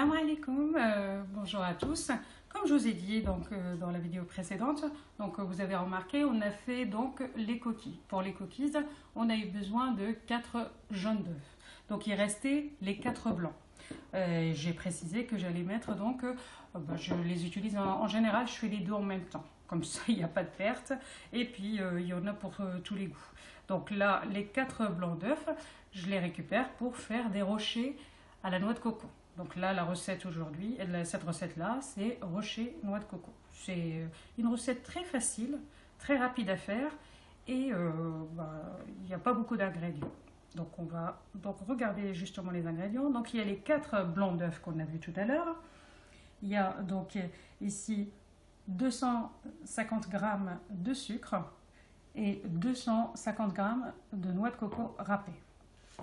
Salam alaikum, bonjour à tous. Comme je vous ai dit dans la vidéo précédente, vous avez remarqué, on a fait donc les coquilles. Pour les cookies, on a eu besoin de 4 jaunes d'œufs. Donc il restait les 4 blancs. J'ai précisé que j'allais mettre je les utilise en général, je fais les deux en même temps. Comme ça, il n'y a pas de perte. Et puis, il y en a pour tous les goûts. Donc là, les 4 blancs d'œufs, je les récupère pour faire des rochers à la noix de coco. Donc là, la recette aujourd'hui, cette recette-là, c'est rocher noix de coco. C'est une recette très facile, très rapide à faire et il n'y a pas beaucoup d'ingrédients. Donc on va regarder justement les ingrédients. Donc il y a les 4 blancs d'œufs qu'on a vu tout à l'heure. Il y a donc ici 250 g de sucre et 250 g de noix de coco râpée.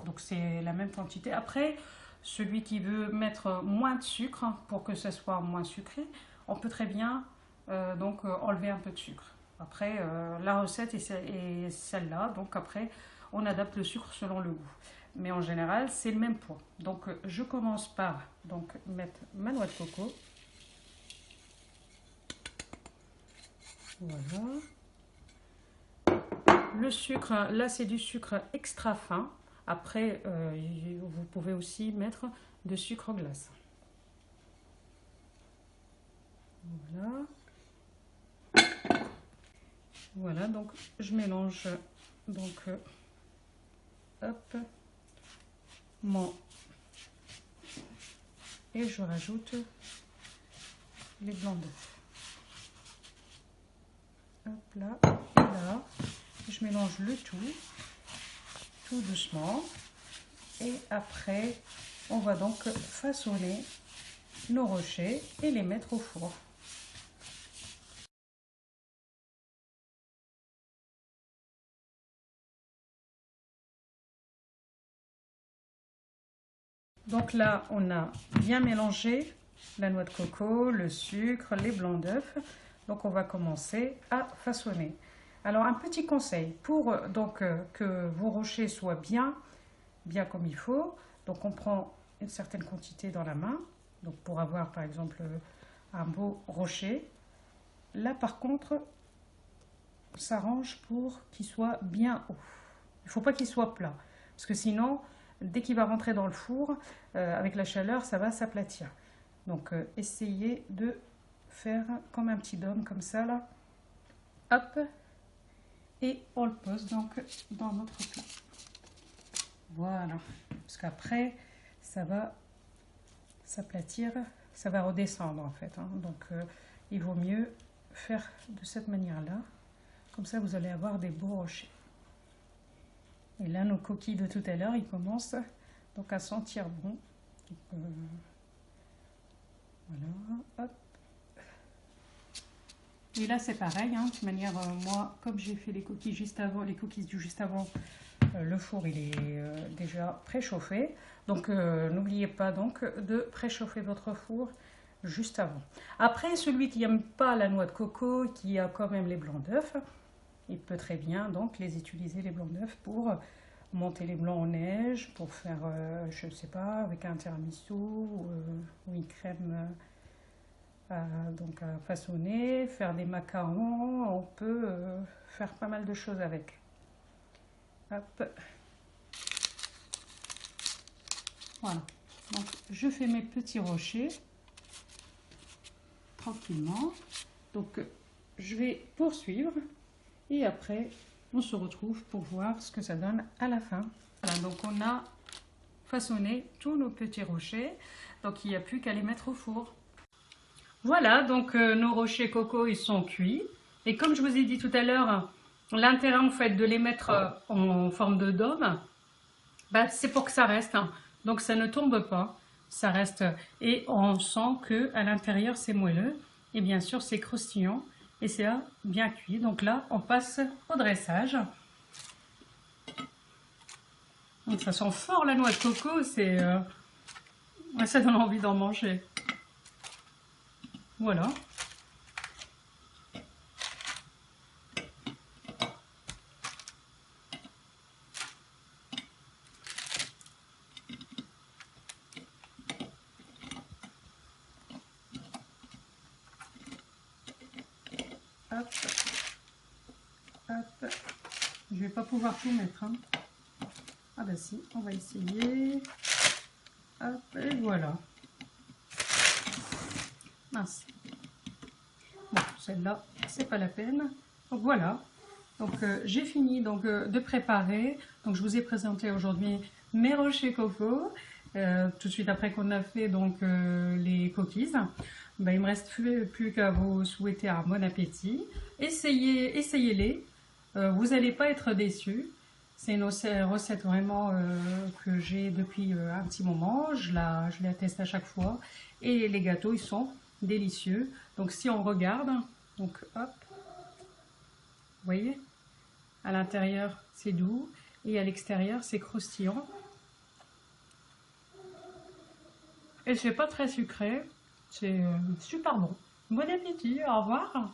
Donc c'est la même quantité. Après, celui qui veut mettre moins de sucre pour que ce soit moins sucré, on peut très bien enlever un peu de sucre. Après, la recette est celle-là. Donc après, on adapte le sucre selon le goût. Mais en général, c'est le même poids. Donc je commence par mettre ma noix de coco. Voilà. Le sucre, là c'est du sucre extra fin. Après, vous pouvez aussi mettre de sucre glace. Voilà. Voilà, donc je mélange hop, et je rajoute les blancs d'œufs. Hop là, et là, je mélange le tout doucement. Et après, on va donc façonner nos rochers et les mettre au four. Donc là, on a bien mélangé la noix de coco, le sucre, les blancs d'œufs. Donc on va commencer à façonner. Alors un petit conseil, pour que vos rochers soient bien comme il faut, donc on prend une certaine quantité dans la main, donc pour avoir par exemple un beau rocher. Là par contre, on s'arrange pour qu'il soit bien haut. Il ne faut pas qu'il soit plat, parce que sinon, dès qu'il va rentrer dans le four, avec la chaleur, ça va s'aplatir. Donc essayez de faire comme un petit dôme, comme ça là. Hop. Et on le pose donc dans notre plat. Voilà. Parce qu'après, ça va s'aplatir, ça va redescendre en fait. Donc il vaut mieux faire de cette manière-là. Comme ça, vous allez avoir des beaux rochers. Et là, nos coquilles de tout à l'heure, ils commencent donc à sentir bon. Voilà, hop. Et là, c'est pareil, de toute manière, moi, comme j'ai fait les coquilles juste avant, le four, il est déjà préchauffé. Donc, n'oubliez pas de préchauffer votre four juste avant. Après, celui qui n'aime pas la noix de coco, qui a quand même les blancs d'œufs, il peut très bien les utiliser, les blancs d'œufs, pour monter les blancs en neige, pour faire, je ne sais pas, avec un tiramisu ou une crème à façonner, faire des macarons. On peut faire pas mal de choses avec. Hop. Voilà. Donc je fais mes petits rochers tranquillement. Donc je vais poursuivre. Et après, on se retrouve pour voir ce que ça donne à la fin. Voilà, donc on a façonné tous nos petits rochers. Donc il n'y a plus qu'à les mettre au four. Voilà, donc nos rochers coco, ils sont cuits. Et comme je vous ai dit tout à l'heure, l'intérêt en fait de les mettre en forme de dôme, c'est pour que ça reste. Donc ça ne tombe pas, ça reste. Et on sent que à l'intérieur c'est moelleux. Et bien sûr c'est croustillant. Et c'est bien cuit. Donc là, on passe au dressage. Donc ça sent fort la noix de coco. Ça donne envie d'en manger. Voilà. Hop. Hop. Je vais pas pouvoir tout mettre. Hein. Ah bah si, on va essayer. Hop, et voilà. Mince. Bon, celle-là, c'est pas la peine. Donc voilà. Donc j'ai fini donc, de préparer. Donc je vous ai présenté aujourd'hui mes rochers coco. Tout de suite après qu'on a fait donc les cookies. Ben, il me reste plus qu'à vous souhaiter un bon appétit. Essayez-les. Vous n'allez pas être déçus. C'est une recette vraiment que j'ai depuis un petit moment. Je la teste à chaque fois. Et les gâteaux, ils sont délicieux. Donc si on regarde, donc hop, vous voyez, à l'intérieur c'est doux et à l'extérieur c'est croustillant. Et c'est pas très sucré. C'est super bon. Bon appétit, au revoir.